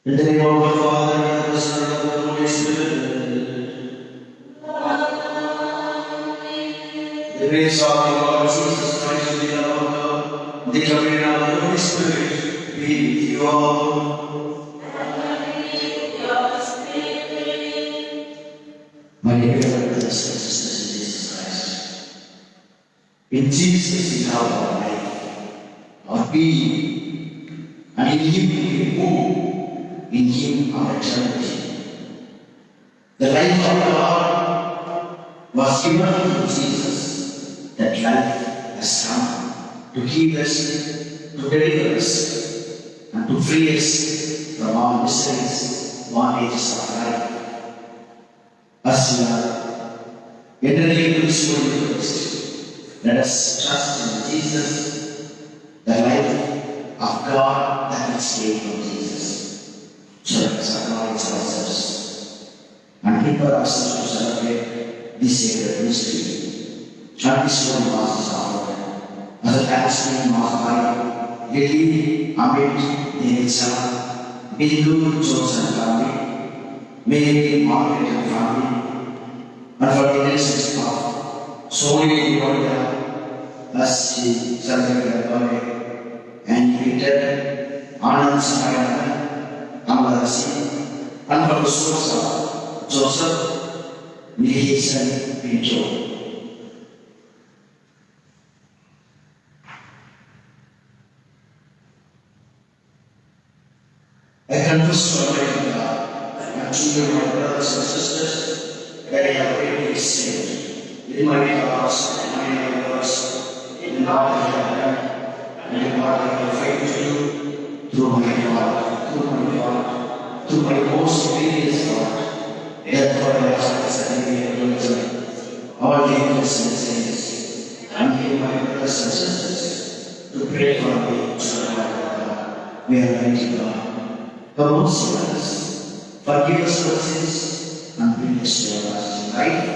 In the name of the Father, and the Son, and the Holy Spirit. The grace of the Lord Jesus Christ, the love of God, the communion of the Holy Spirit, be with you all. My dear brothers and sisters in Jesus Christ, in Jesus we have our life, our being, and in Him we move. In Him our eternity. The life of God was given to Jesus. That life has come to heal us, to deliver us, and to free us from all miseries, bondages of life. As we are entering into this Holy Eucharist, let us trust in Jesus, the life of God that is made from Jesus. So let us acknowledge ourselves and prepare ourselves to celebrate this sacred mystery. And this one Mass is offered as a thanksgiving Mass by Lily, Amit, Denisa, Bindu, chosen family, Mary, Margaret and family, and for the innocence of Soli, Gloria, as she celebrated her birthday, and Peter, Anand, Sarayana, Amarasi, and for the souls of Joseph, Nihisa, and Joe. I confess to Almighty God and to you, my brothers and sisters, that I have greatly sinned in my thoughts and in my words, in what I have done and in what I have failed to do, through my thought, through my most grievous thought. Therefore I ask that you may religion, all angels and saints, and you, my brothers and sisters, to pray for me to the Lord God. May Almighty God have mercy on us, forgive us our sins, and bring us to everlasting life.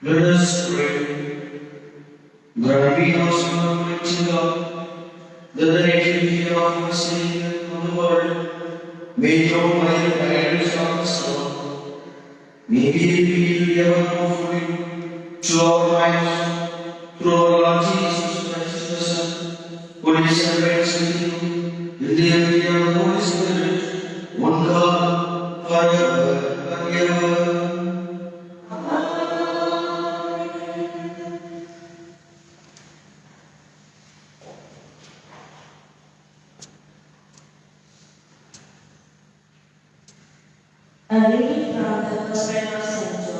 Let us pray. God be also Almighty God, that the nativity of our Savior of the world, made known by the guidance of the Son, may be revealed ever more fully to our minds through our Lord Jesus Christ, the Son, who is celebrates with you in the unity of the Holy Spirit, one God, forever and ever. A reading from the Gospel of St. John.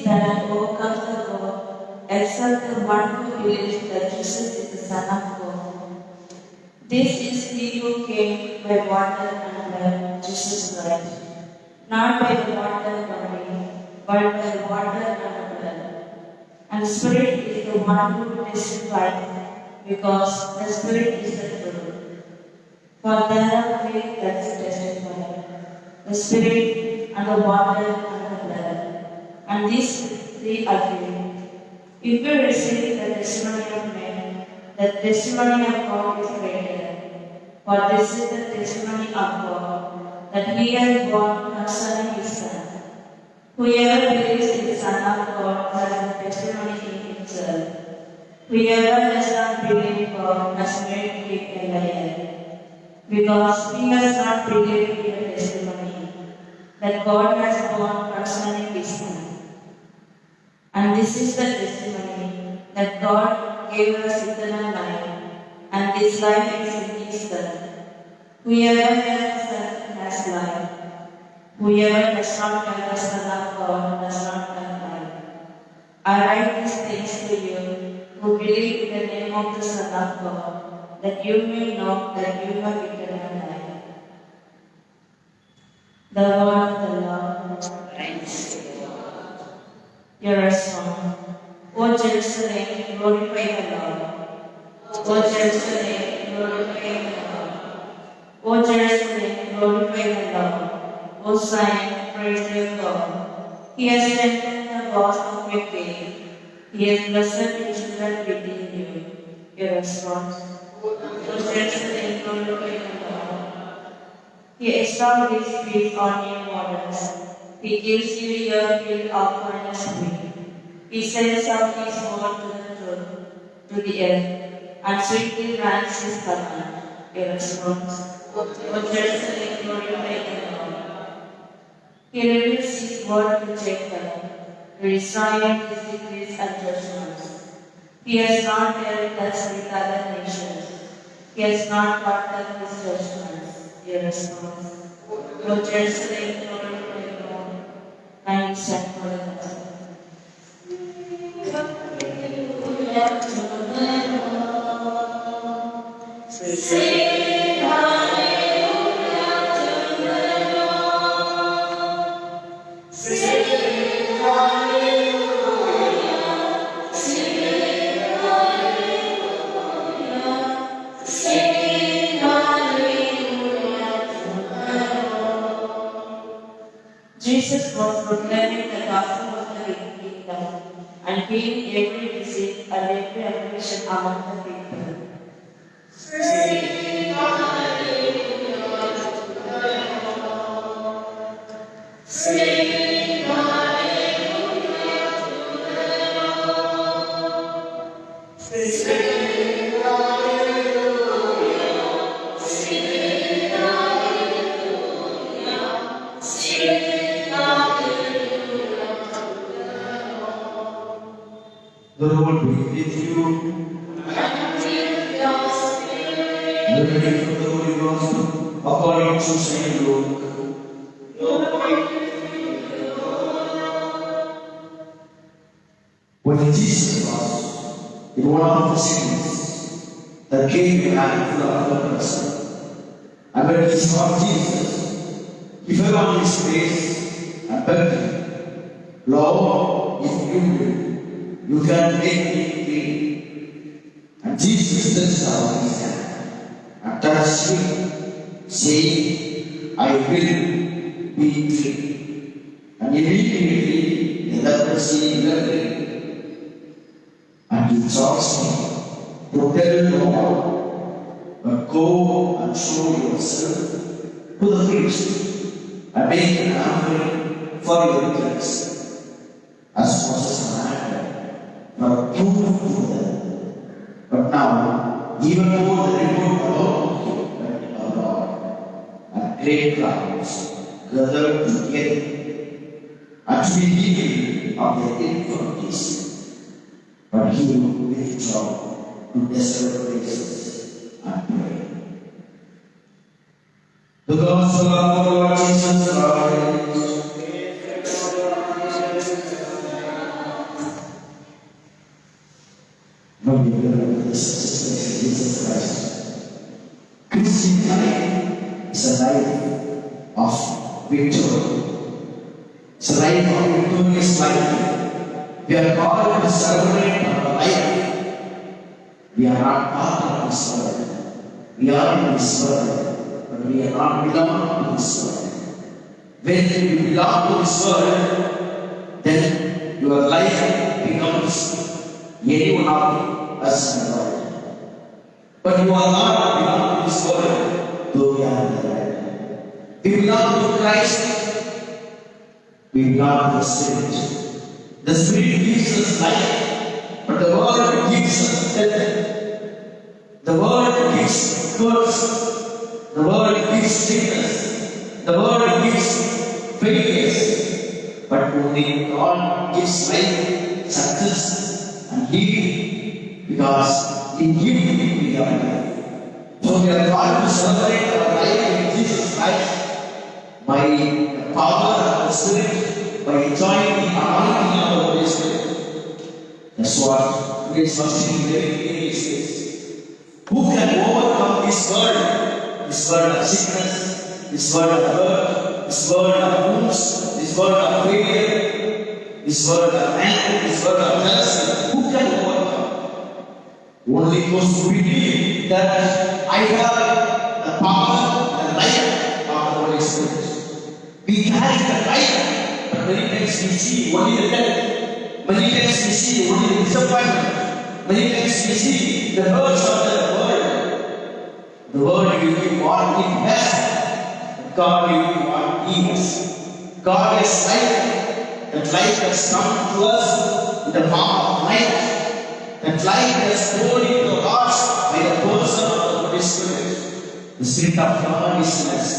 that overcomes the world, except the one who believes that Jesus is the Son of God. This is he who came by water and blood, Jesus Christ, not by the water only, but by the water and the blood. And the Spirit is the one who testifies, because the Spirit is the truth. For there are three that testify, the Spirit and the water and the blood. And these three agree. If we receive the testimony of men, the testimony of God is greater. For this is the testimony of God, that He has borne concerning His Son. Whoever believes in the Son of God has the testimony in himself. Whoever does not believe God has made him a liar, because he has not believed in the testimony that God has borne concerning His Son. And this is the testimony, that God gave us eternal life, and this life is in His Son. Whoever has the Son has life. Whoever does not have the Son of God does not have life. I write these things to you who believe in the name of the Son of God, that you may know that you have eternal life. The word of the Lord. Thanks. Your response. O Jerusalem, glorify the Lord. O Jerusalem, glorify the Lord. O Jerusalem, glorify the Lord. O Zion, praise your God. He has strengthened the walls of your faith. He has blessed the children within you. Your response. O Jerusalem, glorify the Lord. He established his feet on your waters. He gives you your fill of furnace wind. He sends out his word to the truth, to the earth, and swiftly grants his command. Your response. O Jerusalem, glorify the Lord. He reveals his word to Jacob, to Israel his decrees and judgments. He has not dealt thus with other nations. He has not brought up his judgments. Your response. O Jerusalem, glorify the Lord. Now you stand for the gospel. Sing hallelujah to the Lord. Sing hallelujah. Sing hallelujah. Sing hallelujah to the Lord. Jesus was proclaiming the gospel of the kingdom and healing every disease and every affliction among the people. Sing hallelujah to the Lord. Sing hallelujah to the Lord. Sing hallelujah. Sing hallelujah. Sing hallelujah to the Lord. The Lord be with you. And with your spirit. The reading from the Holy Gospel according to Saint Luke. When Jesus was in one of the cities, there came a man full of leprosy. And when he saw Jesus, he fell on his face and begged him, Lord, if you will, you can make me clean. And Jesus stretched out his hand and touched him, saying, I will be clean. And immediately the leprosy left him. And he charged him to tell no one, but go and show yourself to the priest and make an offering for your cleansing, as Moses commanded, for proof to them. But now, even though the report about him went abroad, and great crowds gathered together, and to be healed of their infirmities, but he would withdraw to desolate places and pray. The Gospel of our Lord Jesus Christ. victory. It's a life of victorious life. We are called to celebrate our life. We are not part of this world. We are in this world, but we are not belong to this world. When you belong to this world, then your life becomes any one of us in the world. But you are not belong to this world, though we are in the world. We belong to Christ. We belong to the Spirit. The Spirit gives us life, but the world gives us death. The world gives curse. The world gives sickness. The world gives failures. But only God gives life, success, and healing, because in Him we are alive. So we are called to celebrate our life in Jesus Christ by the power of the Spirit, by enjoying the anointing of the Holy Spirit. That's what today's first thing very clearly says. Who can overcome this world of sickness, this world of hurt, this world of wounds, this world of failure, this world of anger, this world of jealousy? Who can overcome? Only those who believe that I have the power and life of the Holy Spirit. We carry the life, but many times we see only the death. Many times we see only the disappointment. Many times we see the hurts of the world. The world will be what it has, but God will be what He has. God is life. That life has come to us in the form of light. That life has poured into our hearts by the person of the Holy Spirit. The Spirit of God is in us.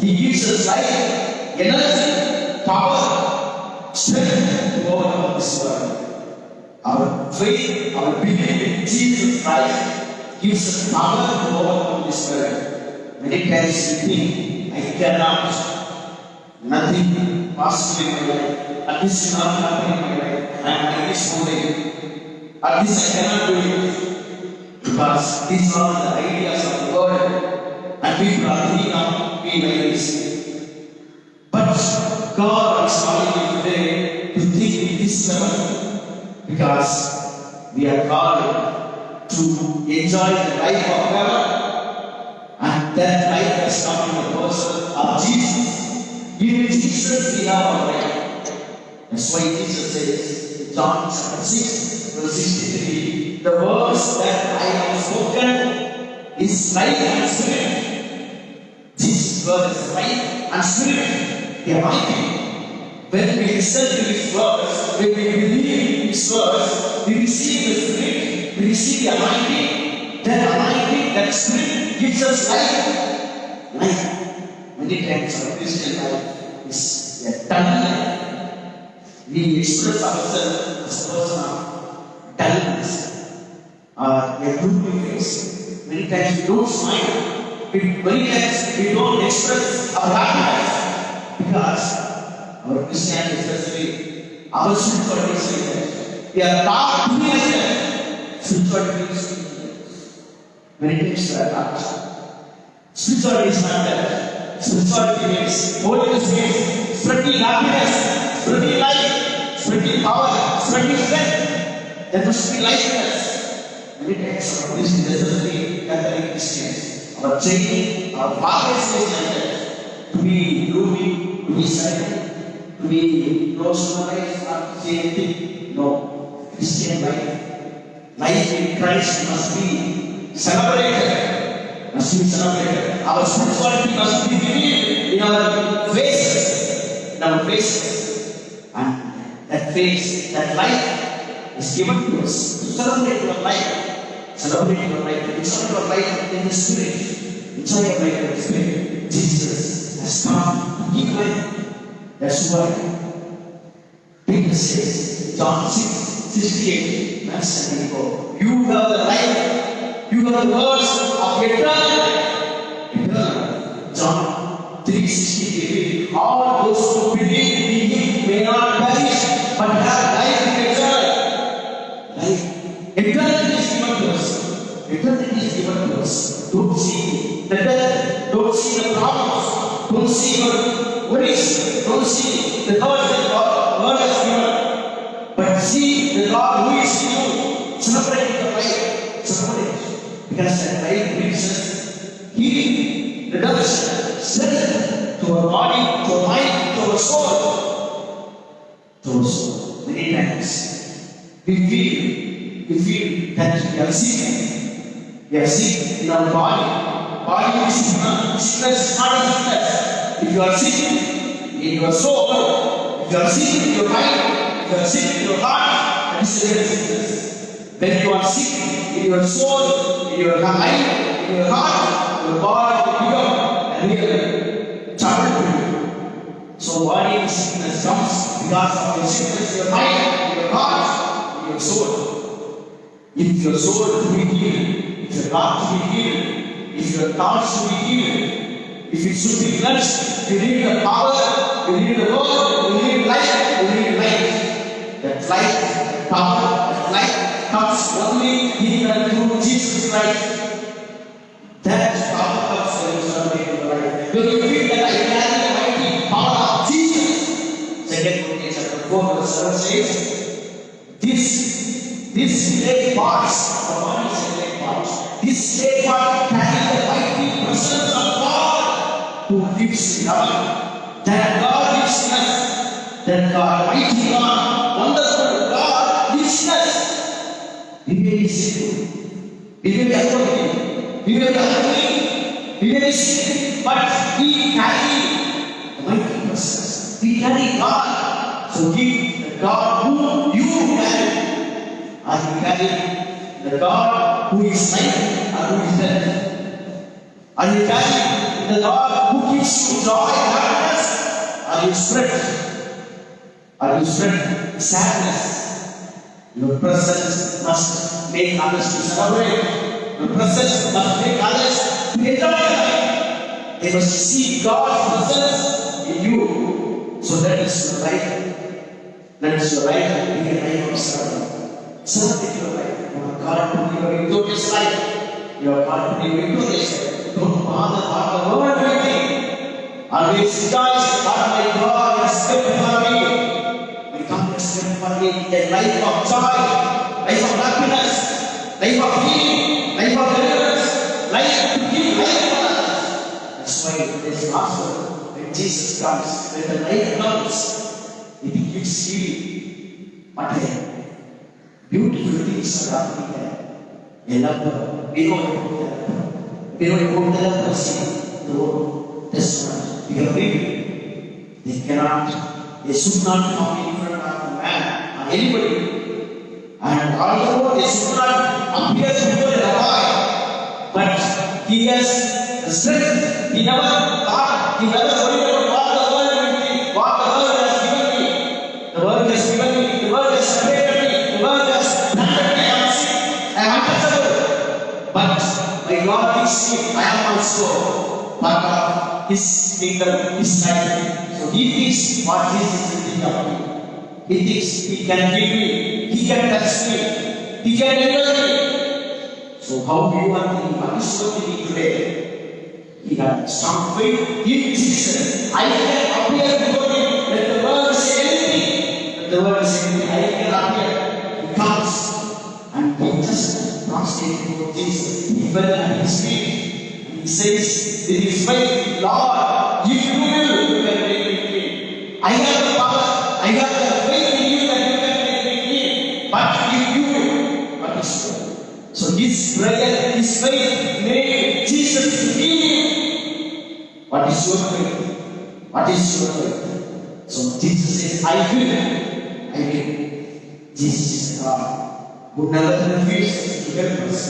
He gives us life, energy, power, strength to overcome this world. Our faith, our belief in Jesus Christ gives us power to overcome this world. Many times we think, I cannot, nothing possible in my life. And this is not happening in my life. I am like this only. And this I cannot do it. Because these are the ideas of the world. And people are thinking of me like this. But God is calling you today to think in this level. Because we are called to enjoy the life of God. And that life has come in the person of Jesus. In Jesus we have our life. That's why Jesus says in John chapter 6, verse 63, the words that I have spoken is life and spirit. Jesus' word is life and spirit. The anointing. When we listen to His words, when we believe in His words, we receive the Spirit, we receive the anointing. That anointing, that Spirit gives us life. Life. Many times our Christian life is a dull life. We express ourselves as a person of dullness or a gloomy face. Many times we don't smile. Many times we don't express our happiness because our Christianity especially, our spirituality is like that. We are taught to be like that. Spirituality is many times we are taught. Spirituality is not that. Spirituality means, holiness means spreading happiness, spreading life, spreading power, spreading strength. There must be life in us. Many times our Christian doesn't mean Catholic Christians. Our training, our fathers is like that. To be gloomy, to be silent, to be close to the life, not to say anything. No. Christian life in Christ must be celebrated. Must be celebrated. Our spirituality must be revealed in our faces. In our faces. And that face, that life is given to us. To celebrate your life. Celebrate your life. Enjoy your life in the Spirit. Enjoy your life in the Spirit. Jesus has come to give life. That's why Peter says, John 6:68, Master and go. You have the life. You have the words of eternal. John 3:68. All those who believe in Him may not perish, but have life eternal. Life. Eternity is given to us. Eternity is given to us. Don't see the death. Don't see the problems. Don't see your worries. don't see the God that God has given, but see the God who is in you. Celebrate the life. Celebrate. Because that life brings us healing, redemption, strength to our body, to our mind, to our soul. To our soul. Many times we feel that we are sick. We are sick in our body. Body is sickness is not a sickness. If you are sick in your soul, if you are sick in your mind, if you are sick in your heart, that is a real sickness. When you are sick in your soul, in your mind, in your heart, your body will become a real trouble to you. So body sickness comes because of your sickness in your mind, in your heart, in your soul. If your soul to be healed, if your heart to be healed, if your thoughts to be healed, if it should be cleansed, you need the power, you need the word, you need life, you need life. That life, that power, that life comes only in and through Jesus Christ. That power comes when you celebrate your life. When you feel that I carry the mighty power of Jesus. 2 Corinthians chapter 4 verse 7 says, These great parts, the body is a great part. This great part carry the mighty presence of God who lives in heaven. That God lives in us. That God, mighty God, wonderful God lives in us. We may be sick, we may be unworthy, we may be hungry, we may be sick, but we carry the mighty presence. We carry God. So give the God who you carry. Are you carrying the God who is life or who is death? Are you carrying the God who gives you joy and happiness? Are you spread? Are you spread sadness? Your presence must make others to celebrate. Your presence must make others to enjoy life. They must see God's presence in you. So that is your life. That is your life. Be a life of service. Celebrate your life. You are called to live a victorious life. You are called to live victorious life. Don't bother about the world anything. Always rejoice. God, my God, has kept for me. We come to spend for me a life of joy, life of happiness, life of healing, life of deliverance, life to give life for others. That's why this gospel, when Jesus comes, when the life comes, it gives healing. What a beautiful things are happening there. A lover, we know about the leprosy, the world, this one, we are reading. They should not come in front of a man or anybody. And although they should not appear before a boy, but he has the strength. He never thought, he never worried about what the world will be, what the world has given me. The world has given me, the world has separated me, the world has planted me, I am sick, I am untouchable. But my God thinks me, I am also part of His kingdom, His life. So He thinks what Jesus is thinking of me. He thinks He can give me, He can touch me, He can deliver me. So how do you are thinking? What is your thinking today? He had strong faith in Jesus. I can appear before Him. Let the world say anything. Let the world say anything. I can appear. He comes and he just prostrate before Jesus. He fell at His feet. He says with his faith, Lord, if you will, you can make me clean. I have the power. I have the faith in you that you can make me clean. But if you will, what is your? So his prayer, his faith made Jesus to heal him. What is your faith? What is your faith? So Jesus says, I will. I will. Jesus is God who never refuses to help us.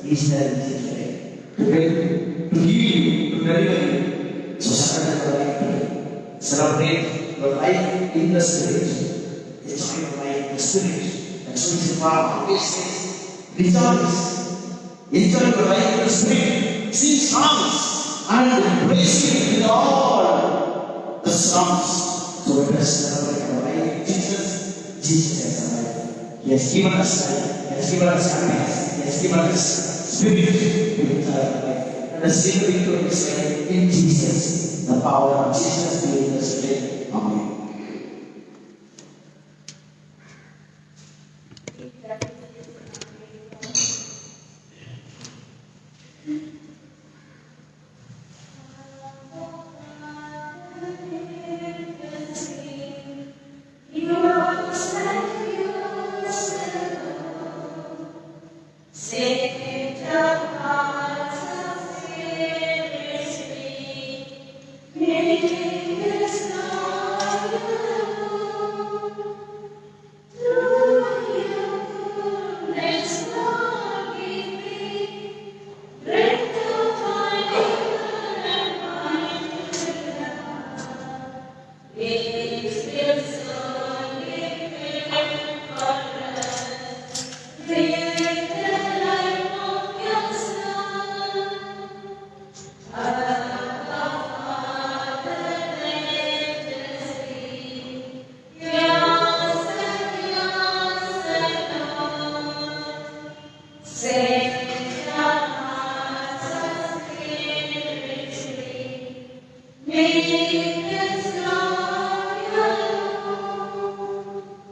He is there with you today. To heal you, to deliver you. So surrender your life today. Celebrate your life in the Spirit. Enjoy your life in the Spirit. That's what the Father always says. Rejoice. Enjoy your life in the Spirit. Sing songs and praise Him in all the songs. So let us celebrate our life in Jesus. Jesus has our life. He has given us life. He has given us happiness. He has given us Spirit to enjoy our life. Let us live victorious life in Jesus. The power of Jesus be with us today. Amen.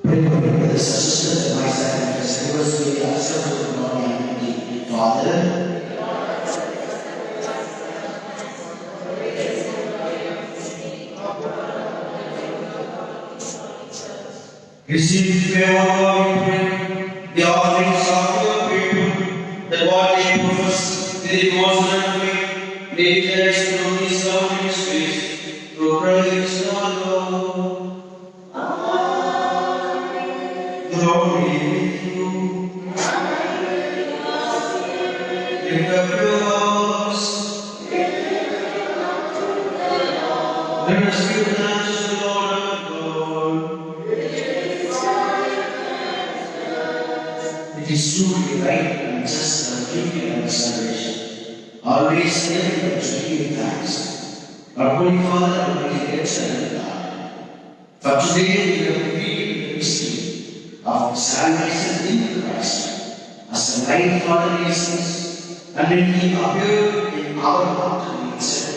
Pray for me, brothers and sisters, that my sacrifice ever be acceptable to God and the Father. Receive favor, we pray, the offerings of your people, that what they profess with devotion and faith, they declare through these love ministries, through Christ our Lord. Glory be to you. Lift up your hearts. Let us give thanks to the Lord our God. It is truly right and just and duty and salvation. Always able to give thanks. Our Holy Father, Almighty Excellent God. For today we have revealed the mystery of salvation in Christ as the light Father is, and when He appeared in our mortal nature,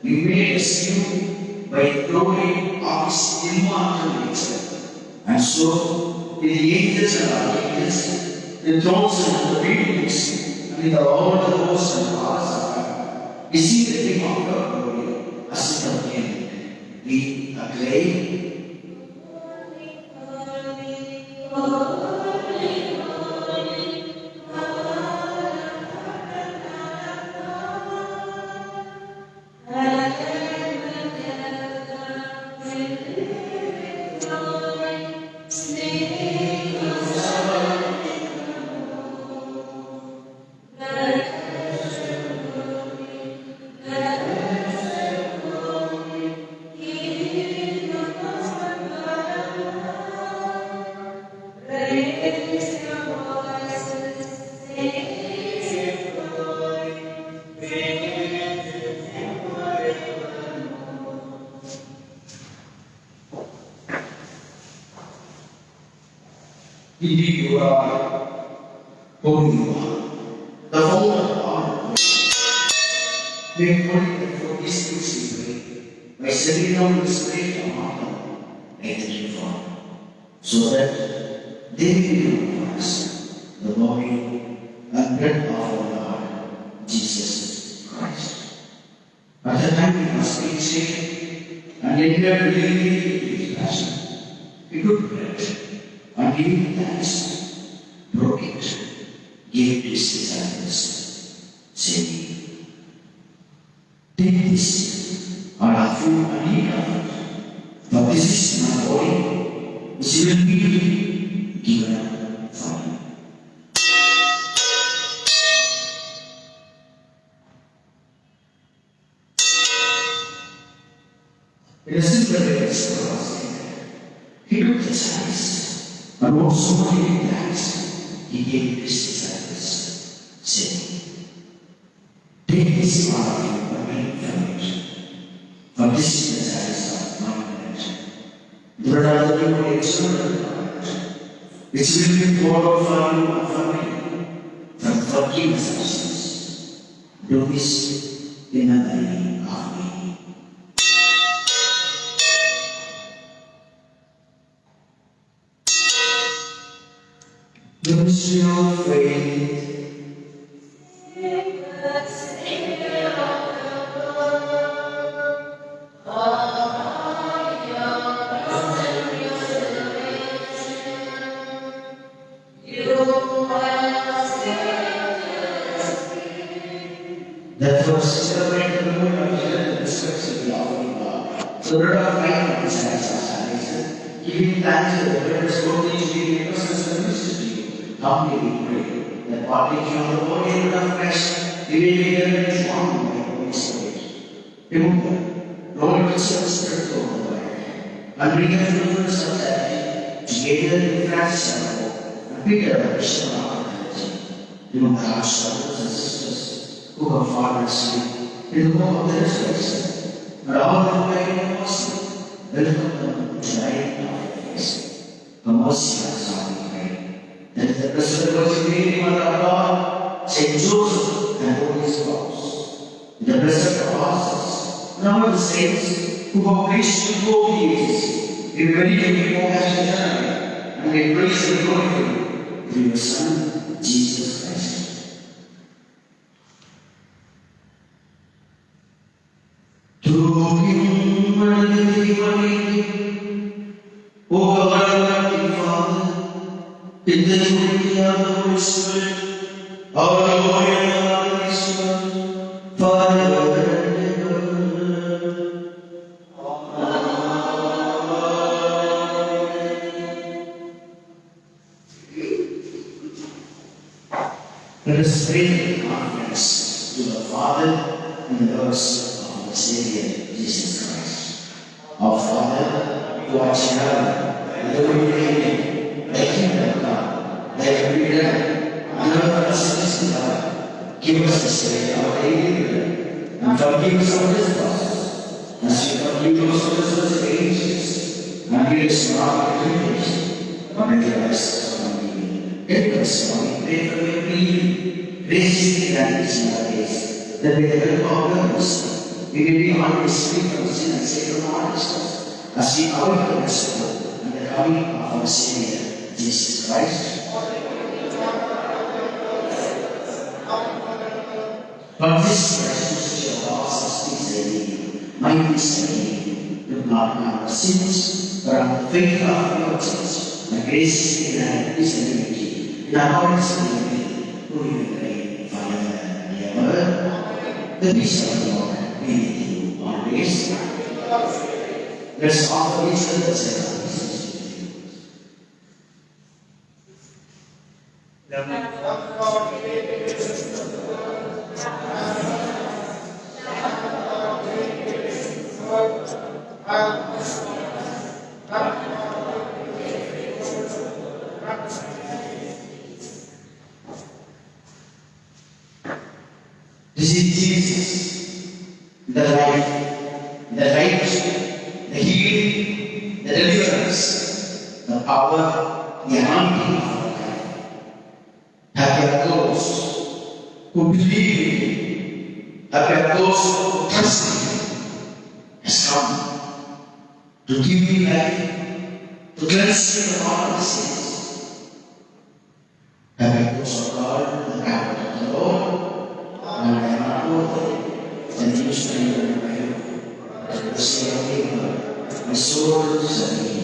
He made us new by the glory of His immortal nature. And so, in the angels and archangels, the thrones and the beings, and in all the hosts and powers of God, we see the King of your glory as it appeared. We acclaim. Indeed, you are holy one, the founder of all. Make holy for this truth we pray, by sending down the Spirit among them, like the reform, so that they may be for us the body and blood of our Lord Jesus Christ. At the time we must be saved, and enter willingly His passion, we took bread, and giving thanks, broke it, gave it to His disciples, saying, "Take this, and have food and eat of it, for this is my body, which will be given up for you." In a similar way as He took the chalice, and also giving thanks, He gave it to His disciples, saying, "Take this, all of you, and drink from it, for this is the chalice of my blood, blood of the new eternal covenant, which will be poured out for you and for me, for forgiveness of sins. Do this in the name of me." The mystery of faith. That was celebrated the moment of the destruction of God. The word of life and science of salvation, giving thanks to the word spoken in the presence of mystery. Humbly we pray that partaking of the body and blood of Christ, we may be there transformed by the Holy Spirit. Remember, Lord, yourself Spirit over the world. and bring us to the sunset, together in Christ and Peter the Bishop of our you God's brothers and sisters who have fallen asleep in the hope of the resurrection, and all the way in mercy, welcome them to the light of your face. The mercy of God we pray. That is the blessed Virgin Mary, Mother of God, Saint Joseph and Holy Spouse, the blessed apostles, and all the saints who have preached to all the ages, we meditate before us eternally, and we praise and glorify you through your Son, Jesus Christ. Through him and O God, Almighty Father, in the unity of the Holy Spirit, our Lord and our Christ, forever and ever. Let us pray with confidence to the Father in the words of the Savior Jesus Christ. Our Father, who art in heaven, hallowed be thy name. Thy kingdom come, thy will be done, on earth as it is in heaven. Give us this day our daily bread, and forgive us our trespasses, as we forgive those who trespass against us. And lead us not into temptation, but deliver us from evil. Help us, Lord, we pray for your healing. Grace in our days, that with the help of your mercy, we may be always free from sin and safe from all distress, as we await the gospel and the coming of our Savior, Jesus Christ. From this Christ, who shall us peace and healing, my peace and healing, look not on our sins, but on the faith of your church, and grace and peace and unity, in accordance with your will, who you will reign forever and ever. The peace of the Lord be with you always. Let's offer each other the sacrifices. This is Jesus, the life, the right, the healing, the deliverance, the power, the anointing of our God. Happy are those who believe in Him. Happy are those who trust in Him. Has come to give you life, to cleanse you from all sins. Happy are those who are called the comfort of the Lord. And I am not worthy, and you stand in my help, as the say of God, my soul is healed.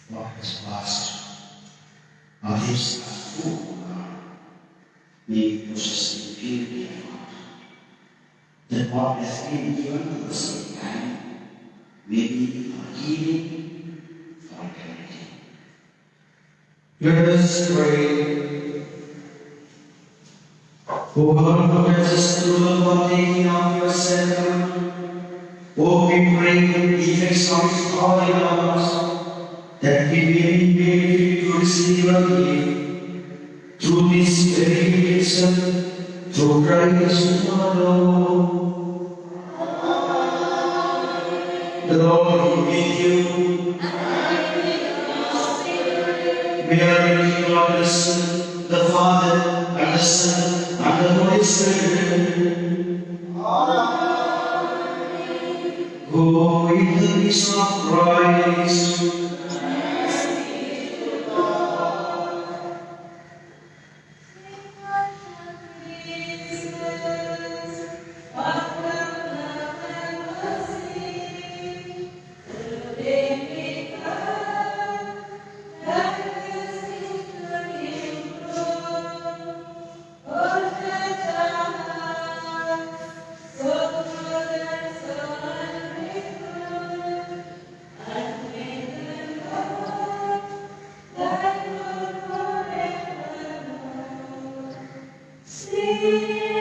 what has passed. Others are full, God. May we possess the purity of heart. That what has been given to us in time may be our healing for eternity. Let us pray. O God, who has us through the partaking of your sacrament, O we pray the effects of his holy laws, that we may be made fit to receive your gift through this very blessing, through Christ our Lord. The Lord be with you. We are in your blessing, the Father, and the Son, and the Holy Spirit. Go in the peace of Christ. Sing.